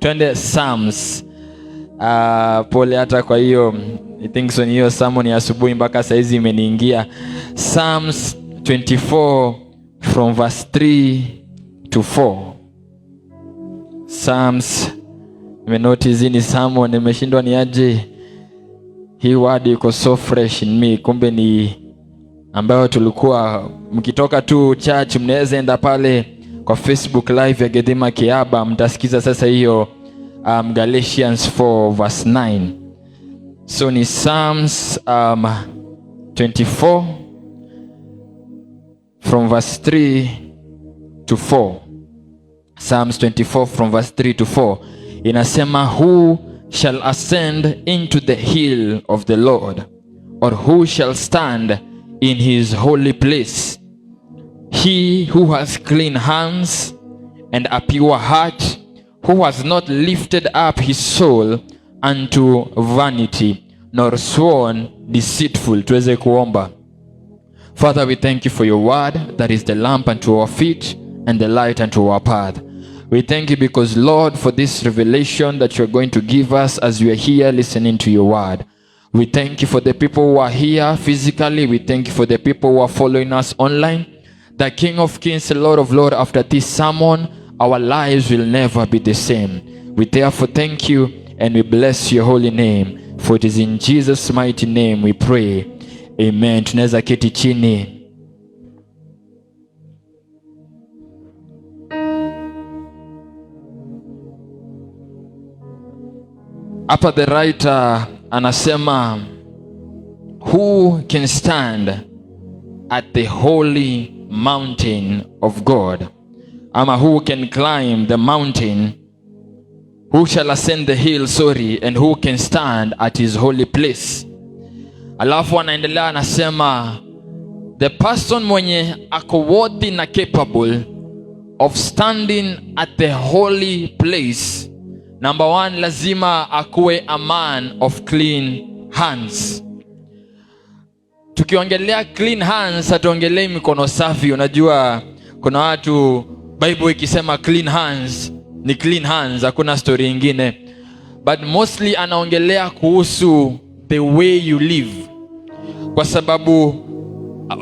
Twende Psalms. Pole hata kwa hiyo I think so hiyo sermon ya asubuhi mpaka saizi imeniingia. Psalms 24 from verse 3 to 4. Psalms, nimenotice ni sermon, nimeshindwa ni aje hii word iko so fresh in me. Kumbe ni ambayo tulikuwa mkitoka tu church mnaweza enda pale kwa Facebook live ya Gethima Kiaba, mtasikiza sasa hiyo Galatians 4 verse 9. So ni Psalms 24 from verse 3 to 4. Psalms 24 from verse 3 to 4 inasema, who shall ascend into the hill of the Lord, or who shall stand in his holy place? He who has clean hands and a pure heart, who has not lifted up his soul unto vanity, nor sworn deceitful. Tuweze kuomba. Father, we thank you for your word that is the lamp unto our feet and the light unto our path. We thank you because, Lord, for this revelation that you're going to give us as we are here listening to your word. We thank you for the people who are here physically. We thank you for the people who are following us online. The King of Kings, the Lord of Lords, after this sermon, our lives will never be the same. We therefore thank you and we bless your holy name. For it is in Jesus' mighty name we pray. Amen. Tunaweza keti chini. Hapa the writer anasema, who can stand at the holy mountain of God? Ama who can climb the mountain? Who shall ascend the hill, and who can stand at his holy place? Alafu anaendelea anasema, the person mwenye ako worthy na capable of standing at the holy place, number one, lazima akuwe a man of clean hands. Tukiongelea clean hands, hatuongelei mikono safi. Unajua kuna watu Bible ikisema clean hands ni clean hands, hakuna story nyingine. But mostly anaongelea kuhusu the way you live. Kwa sababu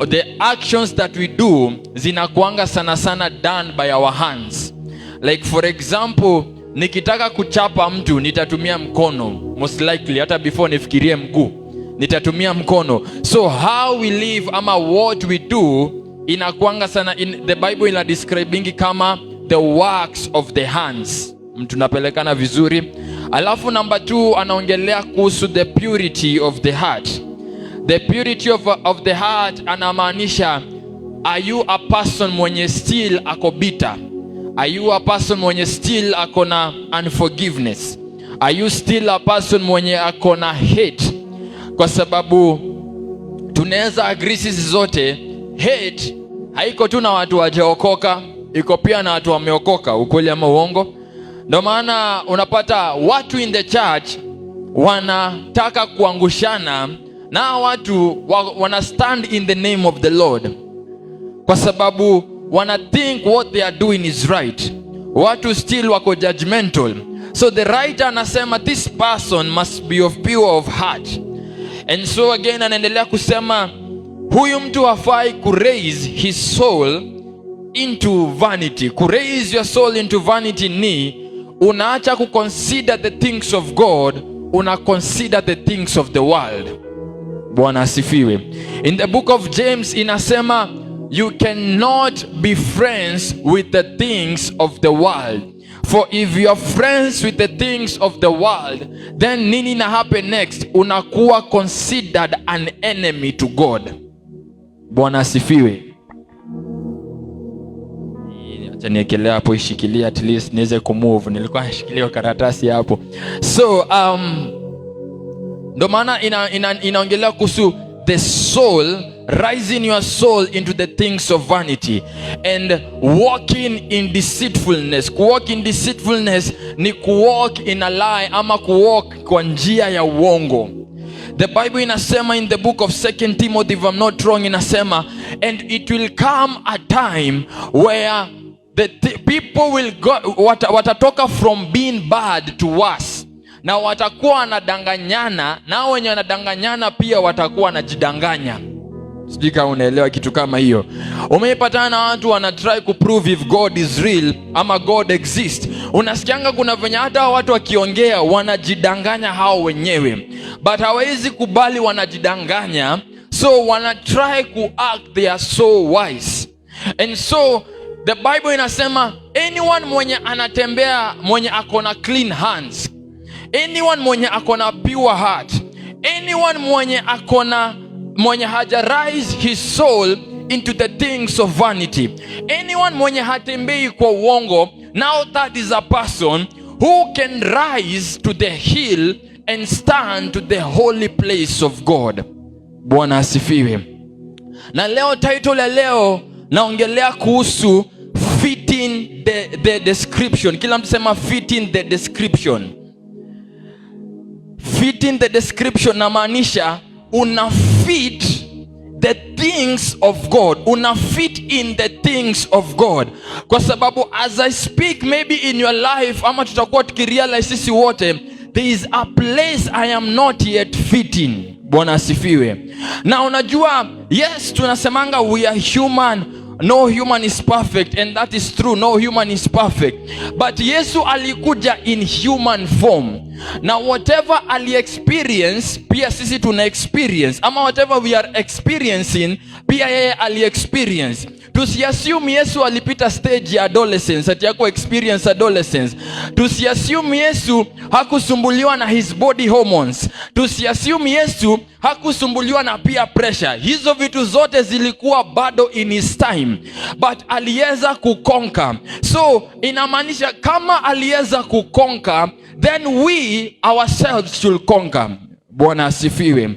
the actions that we do zinakuanga sana sana done by our hands. Like for example, nikitaka kuchapa mtu nitatumia mkono, most likely hata before nifikirie mguu nitatumia mkono. So how we live ama what we do inakuanga sana in the Bible ina describing kama the works of the hands. Mtu napelekana vizuri. Alafu number 2 anaongelea kuhusu the purity of the heart. The purity of the heart anamaanisha, are you a person mwenye still ako bitter? Are you a person mwenye still ako na unforgiveness? Are you still a person mwenye ako na hate? Kwa sababu tunaweza agree sisi zote, hate haiko tu na watu wajaokoka, iko pia na watu wameokoka, ukweli ama uongo? Ndio maana unapata watu in the church wanataka kuangushana na watu wana stand in the name of the Lord, kwa sababu wana think what they are doing is right. Watu still wako judgmental. So the writer anasema this person must be of pure of heart. And so again anaendelea kusema, huyu mtu hafai ku raise his soul into vanity. Ku raise your soul into vanity ni unaacha ku consider the things of God, una consider the things of the world. Bwana asifiwe. In the book of James inasema, you cannot be friends with the things of the world. For if you are friends with the things of the world, then nini na happen next? Unakuwa considered an enemy to God. Bwana asifiwe. Acha niekelea hapo, ishikilia at least niweze kumove. Nilikuwa nashikilia karatasi hapo. So ndo maana inaongelea kuhusu the soul, rising your soul into the things of vanity and walking in deceitfulness. Kuwalk in deceitfulness ni kuwalk in a lie ama kuwalk kwa njia ya uongo. The Bible inasema in the book of 2 Timothy, if I'm not wrong, inasema, and it will come a time where the people will go, watatoka from being bad to worse, na watakuwa wanadanganyana, na wenye wanadanganyana pia watakuwa wanajidanganya. Sijui kama unaelewa kitu kama hiyo. Umeipatana na watu wana try to prove if God is real ama God exists. Unasikianga kuna venye hata watu wakiongea wanajidanganya hao wenyewe, but hawezi kubali wanajidanganya, so wana try to act they are so wise. And so the Bible inasema anyone mwenye anatembea, mwenye akona clean hands, anyone mwenye akona pure heart, anyone mwenye haja rise his soul into the things of vanity, anyone mwenye hatembei kwa uongo, now that is a person who can rise to the hill and stand to the holy place of God. Bwana asifiwe. Na leo title ya leo naongelea kuhusu fitting the description. Kila mtu sema fitting the description. Fitting the description na maanisha una fit the things of God. Una fit in the things of God. Kwa sababu as I speak maybe in your life, ama tutakuwa tukirealize sisi wote, there is a place I am not yet fitting. Bwana asifiwe. Na unajua, yes, tunasemanga we are human. No human is perfect, and that is true. No human is perfect. But Yesu alikuja in human form. Now whatever ali experience, pia sisi tuna experience. Ama whatever we are experiencing, pia yeye ali experience. Tusiassume Yesu alipita stage ya adolescence, ati yako experience adolescence. Tusiassume Yesu hakusumbuliwa na his body hormones. Tusiassume Yesu hakusumbuliwa na peer pressure. Hizo vitu zote zilikuwa bado in his time, but aliweza kukonka. So inamaanisha kama aliweza kukonka, then we ourselves should conquer. Bwana asifiwe.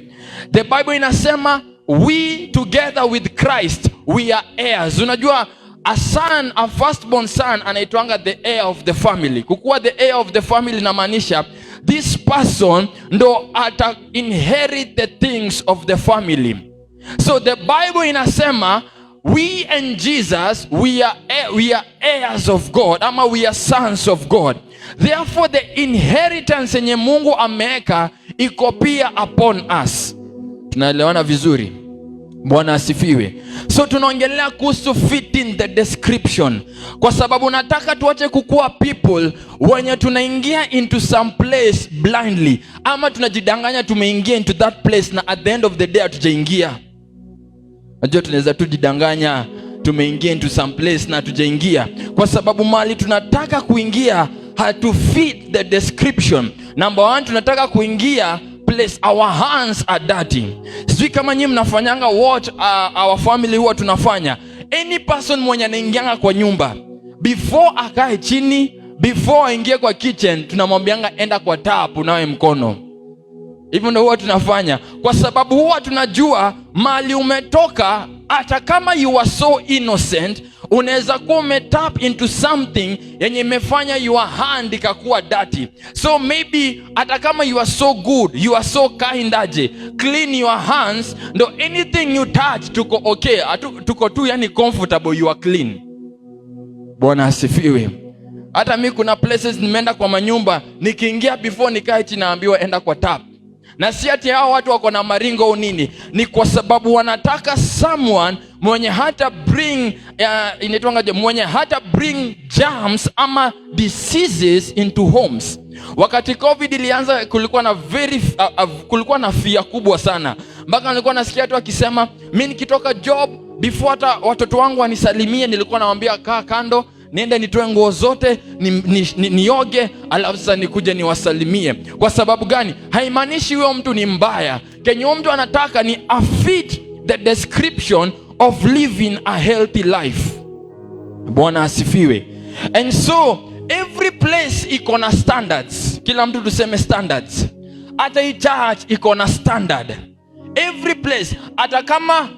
The Bible inasema we together with Christ we are heirs. Unajua a firstborn son anaitwanga the heir of the family. Kukuwa the heir of the family inamaanisha this person ndo ata inherit the things of the family. So the Bible inasema we and Jesus we are heirs of God, ama we are sons of God. Therefore the inheritance yenye Mungu ameweka iko pia upon us. Tunaelewana vizuri? Bwana asifiwe. So tunaongelea kuhusu fitting the description, kwa sababu nataka tuache kukua people wenye tunaingia into some place blindly, ama tunajidanganya tumeingia into that place na at the end of the day hatujaingia. Najua tunaweza tujidanganya tumeingia into some place na hatujaingia, kwa sababu mali tunataka kuingia hatu fit the description. Number one, tunataka kuingia place our hands are dirty. Sijui kama nyinyi mnafanyanga what our family huwa tunafanya. Any person mwenye anaingianga kwa nyumba, before akae chini, before aingie kwa kitchen, tunamwambianga enda kwa tap unawe mkono. Hivyo ndio huwa tunafanya, kwa sababu huwa tunajua mali umetoka. Hata kama you are so innocent, unaweza kuwa umetap into something yenye imefanya your hand ikakuwa dirty. So maybe hata kama you are so good, you are so kind aje, clean your hands, ndo anything you touch tuko okay, tuko tu yani comfortable, you are clean. Bwana asifiwe. Hata mimi kuna places nimeenda kwa manyumba, nikiingia before nikae chini naambiwa enda kwa tap. Na si ati hao watu wako na maringo au nini, ni kwa sababu wanataka someone mwenye hata bring mwenye hata bring germs ama diseases into homes. Wakati COVID ilianza kulikuwa na fear kubwa sana, mpaka nilikuwa nasikia watu wakisema mimi nikitoka job before hata watoto wangu wanisalimie, nilikuwa nawaambia kaa kando, niende nitoe nguo zote, nioge, alafu sasa nikuje niwasalimie. Kwa sababu gani? Haimaanishi huyo mtu ni mbaya. Kenye mtu anataka ni a fit the description of living a healthy life. Bwana asifiwe. And so every place iko na standards. Kila mtu tuseme standards. Hata hii church iko na standard. Every place, hata kama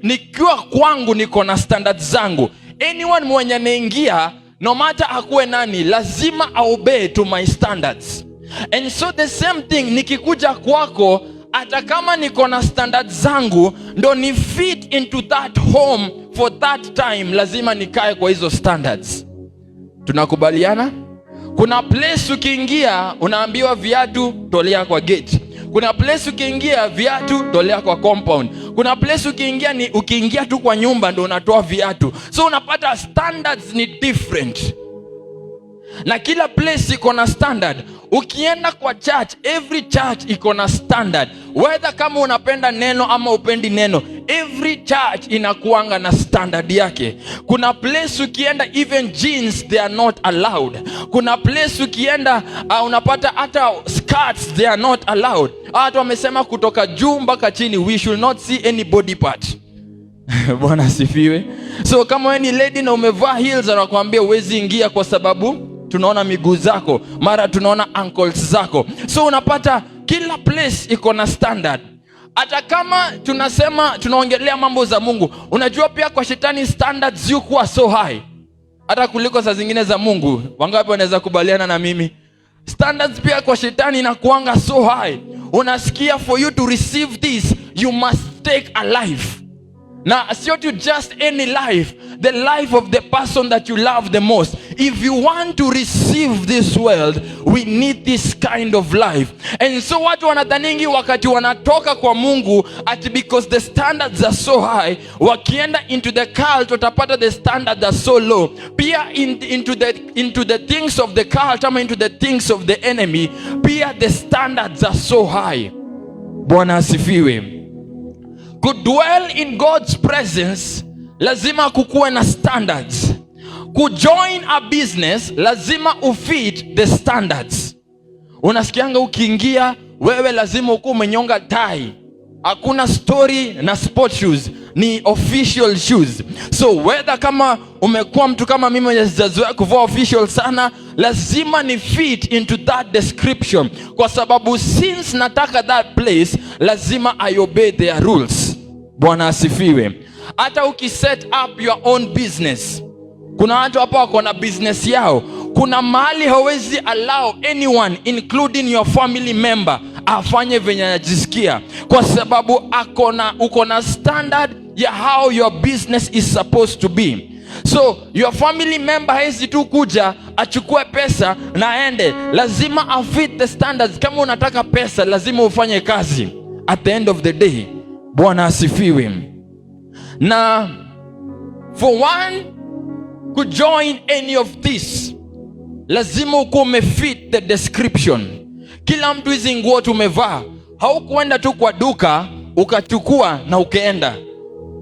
nikiwa kwangu niko na standards zangu. Anyone mwenye anaingia, no matter akuwe nani, lazima obey to my standards. And so the same thing, nikikuja kwako, hata kama niko na standards zangu, ndo ni fit into that home for that time, lazima nikae kwa hizo standards. Tunakubaliana? Kuna place ukiingia unaambiwa viatu tolea kwa gate. Kuna place ukiingia viatu tolea kwa compound. Kuna place ukiingia ni ukiingia tu kwa nyumba ndo unatoa viatu. So unapata standards ni different. Na kila place iko na standard. Ukienda kwa church, every church iko na standard. Whether kama unapenda neno ama upendi neno, every church inakuanga na standard yake. Kuna place ukienda even jeans they are not allowed. Kuna place ukienda unapata hata skirts they are not allowed. Watu wamesema kutoka juu mpaka chini we should not see any body part. Bwana asifiwe. So kama wewe ni lady na umevaa heels anakuambia uwezi ingia kwa sababu tunaona miguu zako, mara tunaona ankles zako. So unapata kila place iko na standard. Hata kama tunasema tunaongelea mambo za Mungu, unajua pia kwa shetani standards yuko so high hata kuliko saa zingine za Mungu. Wangapi wanaweza kubaliana na mimi? Standards pia kwa shetani inakuanga so high. Unasikia for you to receive this you must take a life. Na sio to just any life, the life of the person that you love the most. If you want to receive this world, we need this kind of life. And so watu wanadhaningi wakati wanatoka kwa Mungu ati because the standards are so high, wakienda into the cult utapata the standards are so low. Pia into the things of the cult ama into the things of the enemy, pia the standards are so high. Bwana asifiwe. Kudwell in God's presence lazima kukuwe na standards. Kujoin a business lazima ufit the standards. Unasikianga ukiingia wewe lazima ukuwe umenyonga tie. Hakuna story na sport shoes, ni official shoes. So whether kama umekuwa mtu kama mimi mwenye sijazoea kuvaa official sana, lazima ni fit into that description. Kwa sababu since nataka that place, lazima I obey their rules. Bwana asifiwe. Hata ukiset up your own business, kuna watu hapa wako na business yao, kuna mahali hawezi allow anyone including your family member afanye venye anajisikia, kwa sababu uko na standard ya how your business is supposed to be. So your family member hawezi tu kuja achukue pesa na aende, lazima afit the standards. Kama unataka pesa lazima ufanye kazi at the end of the day. Bwana asifiwe. Na for one to join any of this, lazima ukuwe umefit the description. Kila mtu hizi nguo tumevaa, haukuenda tu kwa duka ukachukua na ukaenda.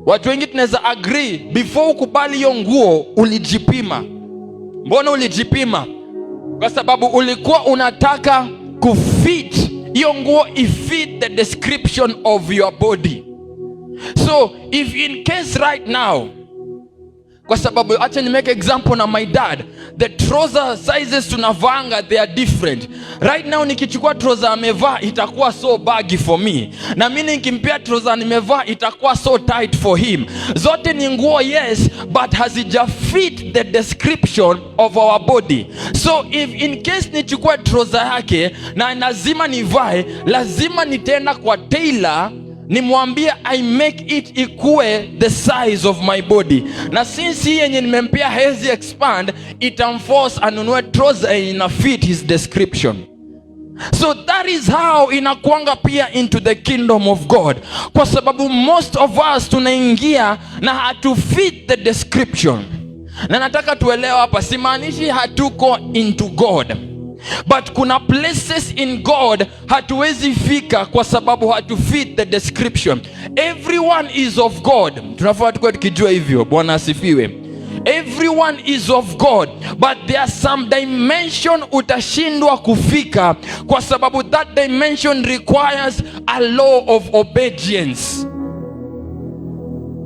Watu wengi tunaweza agree before ukubali hiyo nguo ulijipima. Mbona ulijipima? Kwa sababu ulikuwa unataka kufit hiyo nguo ifit the description of your body. So if in case right now, kwa sababu acha ni make example na my dad, the trouser sizes tunavanga they are different. Right now nikichukua trouser amevaa itakuwa so baggy for me, na mimi nikimpea trouser nimevaa itakuwa so tight for him. Zote ni nguo yes, but hazija fit the description of our body. So if in case nichukue trouser yake na lazima nivae, lazima nitenda kwa tailor nimwambie I make it equal the size of my body. Na since hii yenye nimempea hezi expand, itamforce anunue trouser ina fit his description. So that is how inakuanga pia into the kingdom of God. Kwa sababu most of us tunaingia na hatu fit the description. Na nataka tuelewa hapa, simaanishi hatuko into God, but kuna places in God hatuwezi fika kwa sababu hatu fit the description. Everyone is of God. Tunafaa tukue tukijua hivyo. Bwana asifiwe. Everyone is of God, but there are some dimension utashindwa kufika kwa sababu that dimension requires a law of obedience.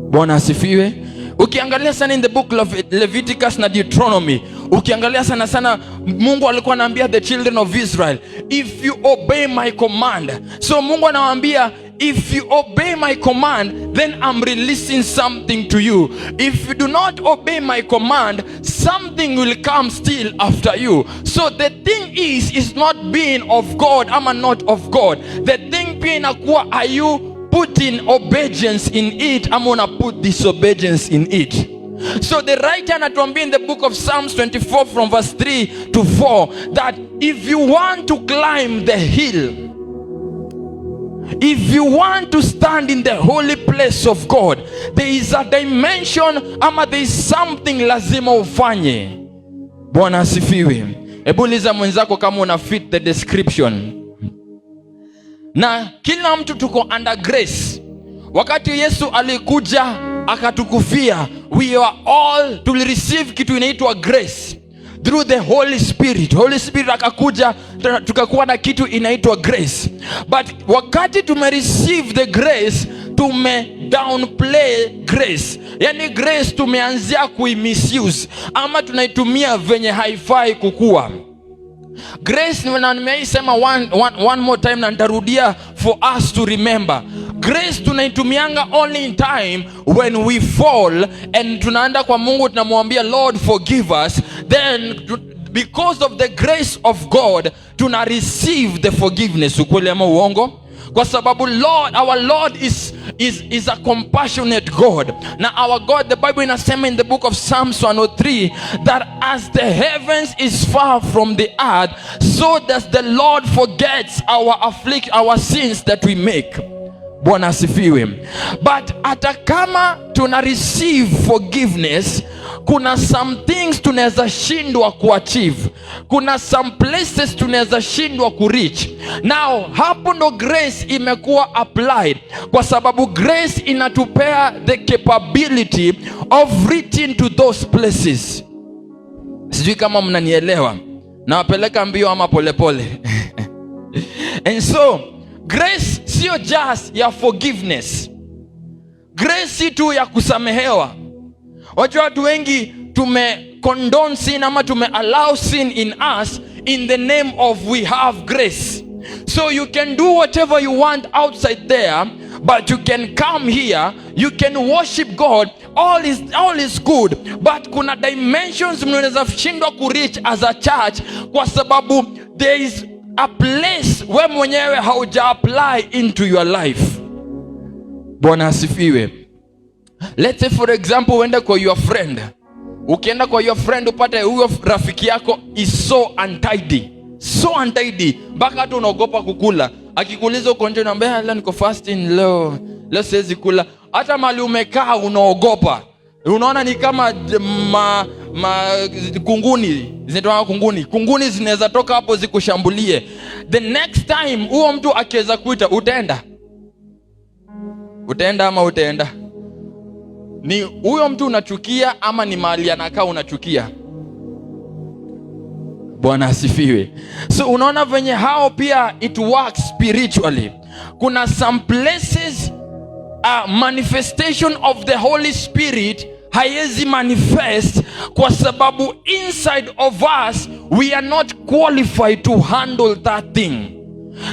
Bwana asifiwe. Ukiangalia sana in the book of Leviticus na Deuteronomy, ukiangalia sana Mungu alikuwa anaambia the children of Israel, if you obey my command. So Mungu anawaambia if you obey my command, then I'm releasing something to you. If you do not obey my command, something will come still after you. So the thing is not being of God ama not of God. The thing pia inakuwa, are you putting obedience in it ama una put disobedience in it? So the writer anatuambia in the book of Psalms 24 from verse 3 to 4 that if you want to climb the hill, if you want to stand in the holy place of God, there is a dimension ama there is something lazima ufanye. Bwana asifiwe. Hebu uliza mwenzako kama una fit the description. Na kila mtu tuko under grace. Wakati Yesu alikuja akatukufia, we are all to receive kitu inaitwa grace through the Holy Spirit. Holy Spirit akakuja tukakuwa na kitu inaitwa grace. But wakati tumereceive the grace, tume downplay grace. Yani grace tumeanzia kuimisuse ama tunaitumia venye haifai kukua. Grace nimeisema one more time na nitarudia for us to remember. Grace tunaitumianga only in time when we fall and tunaenda kwa Mungu tunamwambia Lord forgive us, then because of the grace of God tuna receive the forgiveness. Ukweli ama uongo? Kwa sababu our Lord is a compassionate God. Now our God, the Bible inasema in the book of Psalms 103 that as the heavens is far from the earth, so does the Lord forgets our sins that we make. Bwana asifiwe. But hata kama tuna receive forgiveness, kuna some things tunaweza shindwa kuachieve. Kuna some places tunaweza shindwa kureach. Now hapo ndo grace imekuwa applied, kwa sababu grace inatupea the capability of reaching to those places. Sijui kama mnanielewa. Nawapeleka mbio ama polepole. And so grace sio just ya forgiveness. Grace si tu ya kusamehewa. Wajua watu wengi condone sin ama allow sin in us in the name of we have grace. So you can do whatever you want outside there, but you can come here, you can worship God, all is good. But kuna dimensions mnaweza shindwa kureach as a church kwa sababu there is a place where mwenyewe hauja apply into your life. Bwana asifiwe. Let's say for example uende kwa your friend. Ukienda kwa your friend upate huyo rafiki yako is so untidy mpaka hata unaogopa kukula. Akikuuliza uko nje unaambia leo niko fasting, leo siwezi kula. Hata mali umekaa unaogopa. Unaona ni kama kunguni zinatoka kunguni zinaweza toka hapo zikushambulie. The next time huo mtu akiweza kuita utaenda ama utaenda? Ni huyo mtu unachukia ama ni mahali anakaa unachukia? Bwana asifiwe. So unaona venye hao pia it works spiritually. Kuna some places manifestation of the Holy Spirit haiwezi manifest kwa sababu inside of us we are not qualified to handle that thing.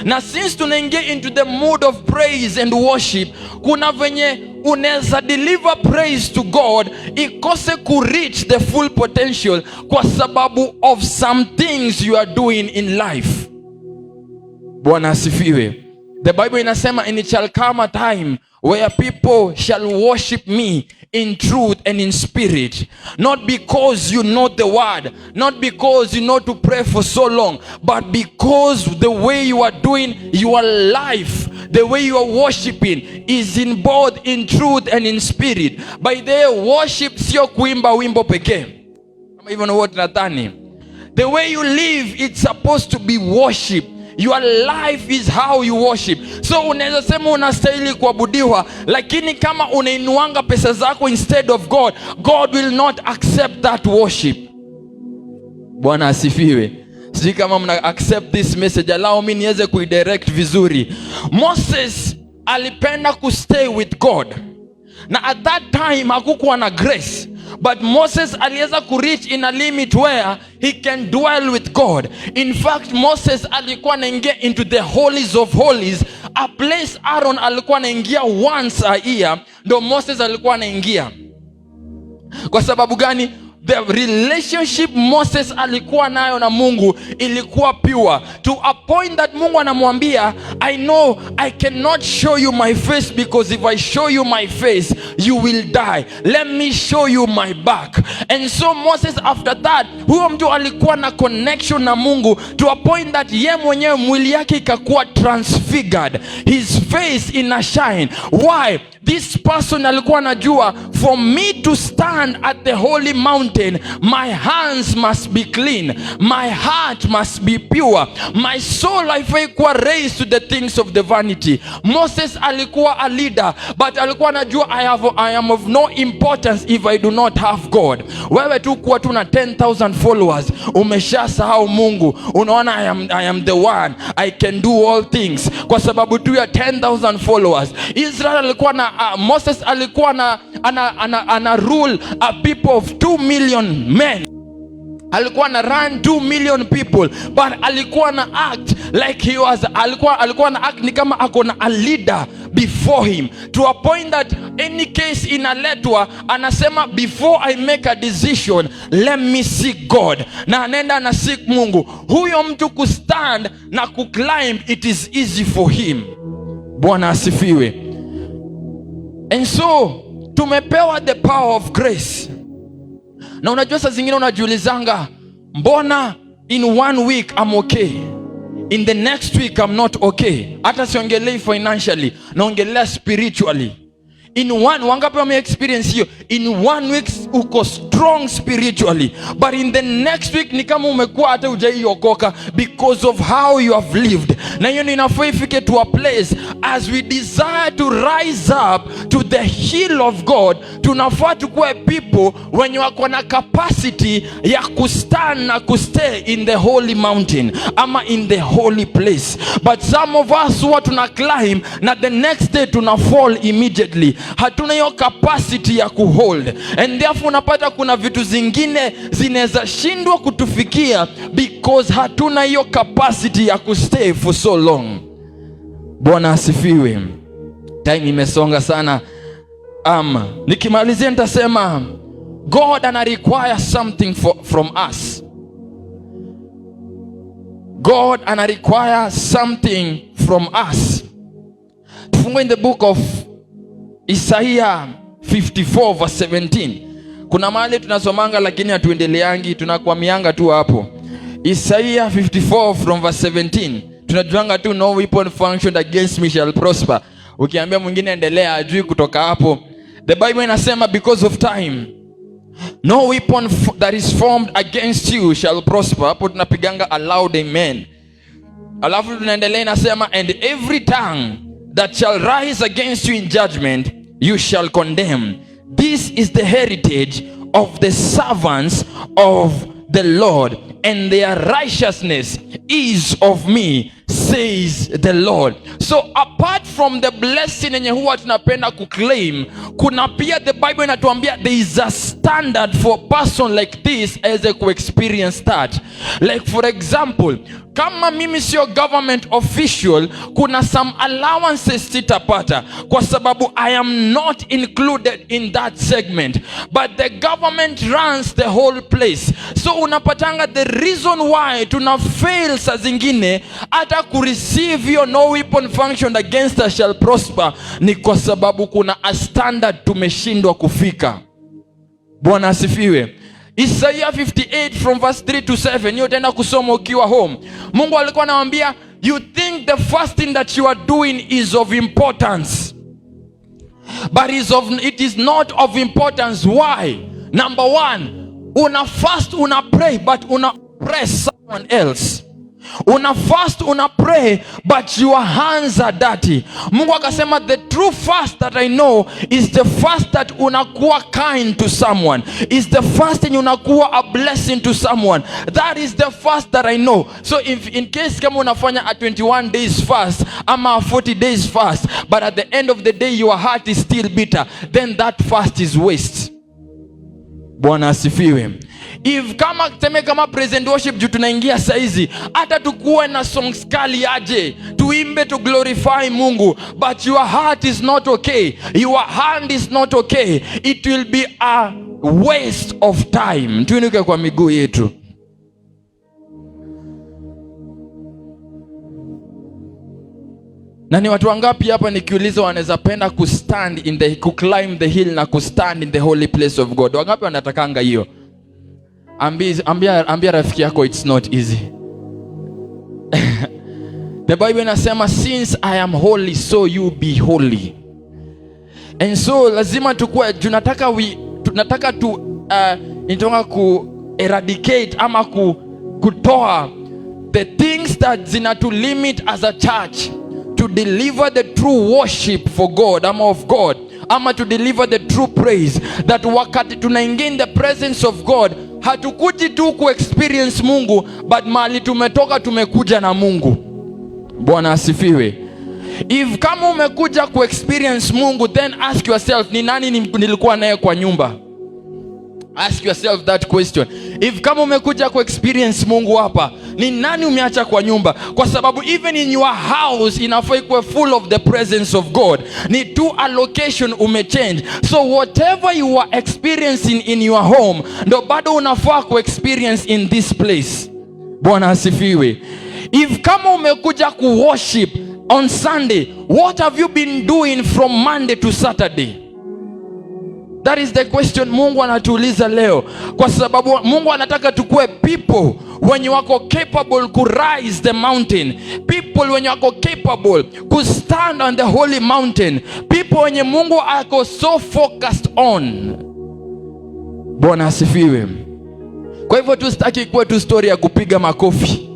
Na since tunaingia into the mood of praise and worship, kuna venye unaweza deliver praise to God ikose ku reach the full potential kwa sababu of some things you are doing in life. Bwana asifiwe. The Bible inasema, and it shall come a time where people shall worship me in truth and in spirit. Not because you know the word, not because you know to pray for so long, but because the way you are doing your life, the way you are worshiping is in both in truth and in spirit. By the worship sio kuimba wimbo pekee. Kama hivyo ndio tunadhani. The way you live, it's supposed to be worship. Your life is how you worship. So unaweza sema unastahili kuabudiwa, lakini kama unainuanga pesa zako instead of God, God will not accept that worship. Bwana asifiwe. Sijui kama mna accept this message. Allow me niweze kuidirect vizuri. Moses alipenda kustay with God. Na at that time hakukuwa na grace. But Moses aliweza kureach in a limit where he can dwell with God. In fact, Moses alikuwa anaingia into the holies of holies, a place Aaron alikuwa anaingia once a year, ndo Moses alikuwa anaingia. Kwa sababu gani? the relationship Moses alikuwa nayo na Mungu ilikuwa pure, to a point that Mungu anamwambia, I know I cannot show you my face, because if I show you my face you will die. Let me show you my back. And so Moses, after that, huyo mtu alikuwa na connection na Mungu to a point that ye mwenyewe mwili yake ikakuwa transfigured, his face ina shine. Why? This person alikuwa anajua, for me to stand at the holy mountain, my hands must be clean, my heart must be pure, my soul haifai kuwa raised to the things of the vanity. Moses alikuwa a leader, but alikuwa anajua, I am of no importance if I do not have God. Wewe tu kuwa tu na 10,000 followers, umeshasahau Mungu. Unaona, I am the one, I can do all things, kwa sababu tu ya 10,000 followers. Israel alikuwa na Moses alikuwa ana rule a people of 2 million men. Alikuwa na run 2 million people, but alikuwa na act like he was, alikuwa na act ni kama akona a leader before him, to a point that any case inaletwa anasema, before I make a decision let me seek God, na anaenda na seek Mungu. Huyo mtu kustand na kuclimb, it is easy for him. Bwana asifiwe. And so tumepewa the power of grace. Na unajua saa zingine unajiulizanga, mbona in 1 week I'm okay, in the next week I'm not okay? Hata siongelei financially, naongelea spiritually. Wangapi wame experience hiyo? In 1 week uko strong spiritually, but in the next week ni kama umekuwa hata hujaiokoka because of how you have lived. Na hiyo inafaa ifike to a place, as we desire to rise up to the hill of God, tunafaa tukue people wenye wako na capacity ya kustand na kustay in the holy mountain ama in the holy place. But some of us huwa tuna climb na the next day tuna fall immediately. Hatuna hiyo capacity ya kuhold, and therefore unapata kuna vitu zingine zinaweza shindwa kutufikia because hatuna hiyo capacity ya kustay for so long. Bwana asifiwe. Time imesonga sana. Nikimalizia nitasema, God ana require something from us. God ana require something from us. Tufungue in the book of Isaiah 54 verse 17. Kuna mahali tunasomanga lakini hatuendeleangi, tunakwamianga tu hapo. Isaiah 54 from verse 17. Tunajuanga tu, no weapon functioned against me shall prosper. Ukiambia mwingine endelea, ajui kutoka hapo. The Bible inasema, because of time, no weapon that is formed against you shall prosper. Hapo tunapiganga a loud amen. Alafu tunaendelea inasema, and every tongue that shall rise against you in judgment you shall condemn. This is the heritage of the servants of the Lord, and their righteousness is of me, says the Lord. So apart from the blessing yenye huwa tunapenda kuclaim, kuna pia the Bible inatuambia there is a standard for a person like this as a experience that. Like for example, kama mimi sio government official, kuna some allowances sitapata kwa sababu I am not included in that segment, but the government runs the whole place. So unapatanga the reason why tuna fail sa zingine hata kureceive your no weapon functioned against us shall prosper, ni kwa sababu kuna a standard tumeshindwa kufika. Bwana asifiwe. Isaiah 58 from verse 3 to 7. Hiyo tena kusoma ukiwa home. Mungu alikuwa anawaambia, you think the first thing that you are doing is of importance, but it is not of importance. Why? Number one, una fast, una pray, but una oppress someone else. Una fast, una pray, but your hands are dirty. Mungu akasema, the true fast that I know is the fast that unakuwa kind to someone, is the fast and unakuwa a blessing to someone. That is the fast that I know. So if in case kama unafanya a 21 days fast ama a 40 days fast, but at the end of the day your heart is still bitter, then that fast is waste. Bwana asifiwe. If kama teme kama present worship juu tunaingia saizi, hata tukuwe na songs kali aje, tuimbe to glorify Mungu, but your heart is not okay, your hand is not okay, it will be a waste of time. Tuinuke kwa miguu yetu. Na ni watu wangapi hapa nikiuliza wanaweza penda climb the hill na stand in the holy place of God? Wangapi wanatakanga hiyo? Ambia rafiki yako it's not easy. The Bible inasema since I am holy so you be holy. And so lazima tukue, tunataka eradicate ama kutoa the things that zinatu limit as a church to deliver the true worship for God ama of God, ama to deliver the true praise, that wakati tunaingia in the presence of God hatukuji tu experience Mungu, but mali tumetoka tumekuja na Mungu. Bwana asifiwe. If kama umekuja experience Mungu, then ask yourself, ni nani nilikuwa naye kwa nyumba? Ask yourself that question. If kama umekuja experience Mungu hapa, ni nani umeacha kwa nyumba? Kwa sababu even in your house inafaa ikuwe full of the presence of God. Ni tu allocation umechange. So whatever you are experiencing in your home, ndo bado unafaa experience in this place. Bwana asifiwe. If kama umekuja worship on Sunday, what have you been doing from Monday to Saturday? That is the question Mungu anatuuliza leo, kwa sababu Mungu anataka tukue people wenye wako capable ku rise the mountain, people wenye wako capable ku stand on the holy mountain, people wenye Mungu ako so focused on. Bwana asifiwe. Kwa hivyo tusitaki kuwa tu story ya kupiga makofi,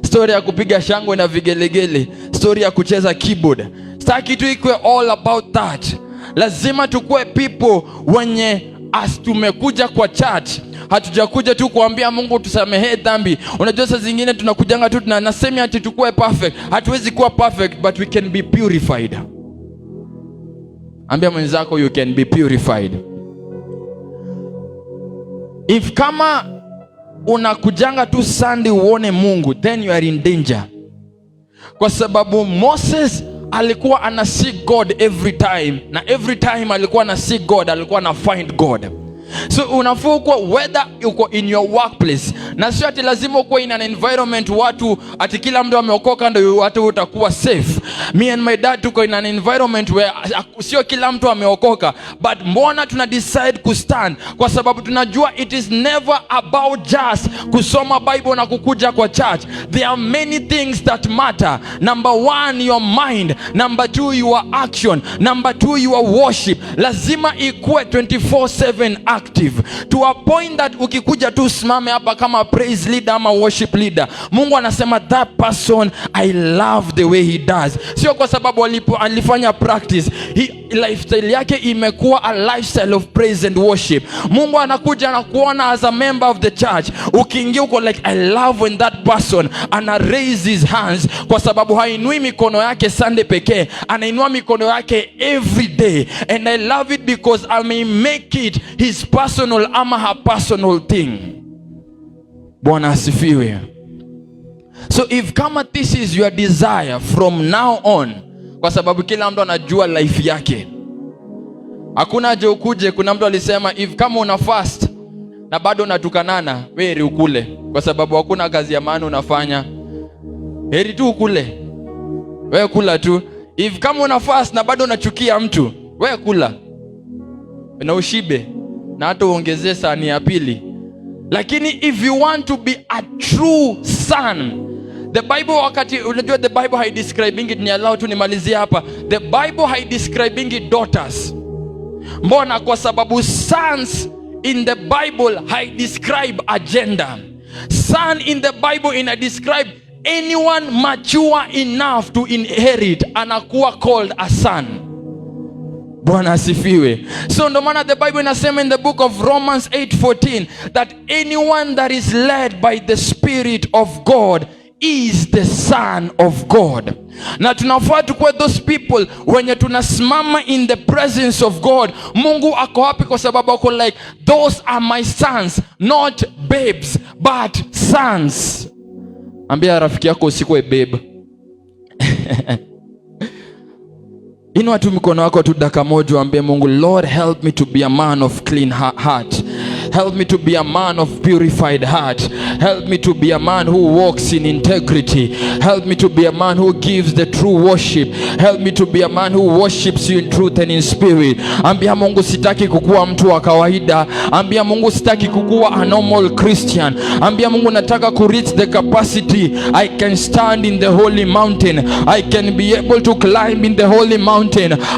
story ya kupiga shangwe na vigelegele, story ya kucheza keyboard. Sitaki tu ikuwe all about that. Lazima tukue people wenye as tumekuja kwa church, hatujakuja tu kuambia Mungu tusamehe dhambi. Unajua saa zingine tunakujanga tu nasema ati tukue perfect. Hatuwezi kuwa perfect, but we can be purified. Ambia mwenzako you can be purified. If kama unakujanga tu Sunday uone Mungu, then you are in danger. Kwa sababu Moses alikuwa ana seek God every time, na every time alikuwa ana seek God, alikuwa ana find God. So unafaa kuwa whether uko in your workplace, na sio ati lazima uko in an environment watu ati kila mtu ameokoka ndio watu utakuwa safe. Me and my dad tuko in an environment where sio kila mtu ameokoka, but mbona tuna decide ku stand? Kwa sababu tunajua it is never about just kusoma Bible na kukuja kwa church. There are many things that matter. Number 1, your mind. Number 2, your action. Number 2, your worship. Lazima ikuwe 24/7 active, to a point that ukikuja tu simame hapa kama praise leader ama worship leader, Mungu anasema that person, I love the way he does. Sio kwa sababu alifanya practice, lifestyle yake imekuwa a lifestyle of praise and worship. Mungu anakuja na kuona as a member of the church, ukiingia uko like I love when that person ana raise his hands, kwa sababu hainui mikono yake Sunday pekee, anainua mikono yake every day. And I love it because I may make it his personal ama her personal thing. Bwana asifiwe. So if kama this is your desire from now on, kwa sababu kila mtu anajua life yake, hakuna haja ukuje. Kuna mtu alisema if kama una fast na bado unatukanana, wewe ukule, kwa sababu hakuna kazi ya maana unafanya. Heri tu ukule, wewe kula tu. If kama una fast na bado unachukia mtu, wewe kula na ushibe, na hata uongezee sahani ya pili. Lakini if you want to be a true son, the Bible, wakati unajua the Bible hai describing it, ni allow tu nimalizie hapa. The Bible hai describing it daughters. Mbona? Kwa sababu sons in the Bible hai describe agenda. Son in the Bible ina describe anyone mature enough to inherit, anakuwa called a son. Bwana asifiwe. So ndo maana the Bible inasema in the book of Romans 8:14 that anyone that is led by the Spirit of God is the son of God. Na tunafaa tukue those people wenye tunasimama in the presence of God. Mungu ako happy kwa sababu ako like those are my sons, not babes but sons. Ambia rafiki yako usikuwe babe. Inua tu mikono wako tu dakika moja, ambie Mungu, Lord help me to be a man of clean heart. Help me to be a man of purified heart. Help me to be a man who walks in integrity. Help me to be a man who gives the true worship. Help me to be a man who worships you in truth and in spirit. Ambia Mungu, sitaki kukuwa mtu wa kawaida. Ambia Mungu, sitaki kukuwa a normal Christian. Ambia Mungu, nataka ku reach the capacity I can stand in the holy mountain. I can be able to climb in the holy mountain.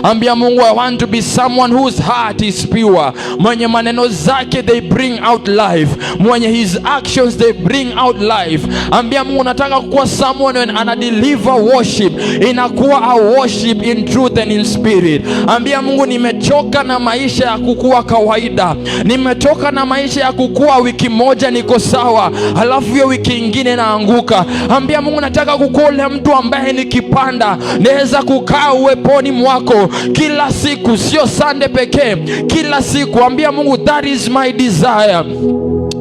Ambia Mungu, I want to be someone whose heart is pure. Mwenye maneno zake they bring out life. Mwenye his actions they bring out life. Ambia Mungu, nataka kuwa someone when ana deliver worship inakuwa a worship in truth and in spirit. Ambia Mungu, nimechoka na maisha ya kukua kawaida. Nimechoka na maisha ya kukua wiki moja niko sawa, halafu hiyo wiki ingine naanguka. Ambia Mungu, nataka kukua ule mtu ambaye nikipanda naweza kukaa uweponi mwako kila siku, sio Sunday pekee, kila siku. Ambia Mungu, that is my desire.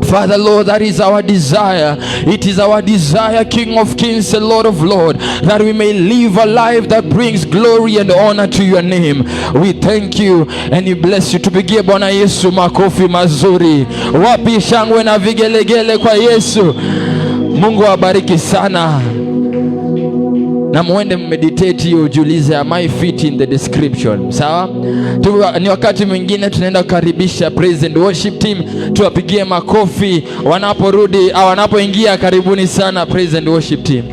Father Lord, that is our desire. It is our desire, King of Kings and Lord of Lords, that we may live a life that brings glory and honor to your name. We thank you and we bless you. Tupigie Bwana Yesu makofi mazuri. Wapi shangwe na vigelegele kwa Yesu. Mungu awabariki sana. Na muende meditate hiyo, ujiulize, am I fit in the description? Sawa? Ni wakati mwingine tunaenda kukaribisha praise and worship team. Tuwapigie makofi wanaporudi au wanapoingia. Karibuni sana praise and worship team.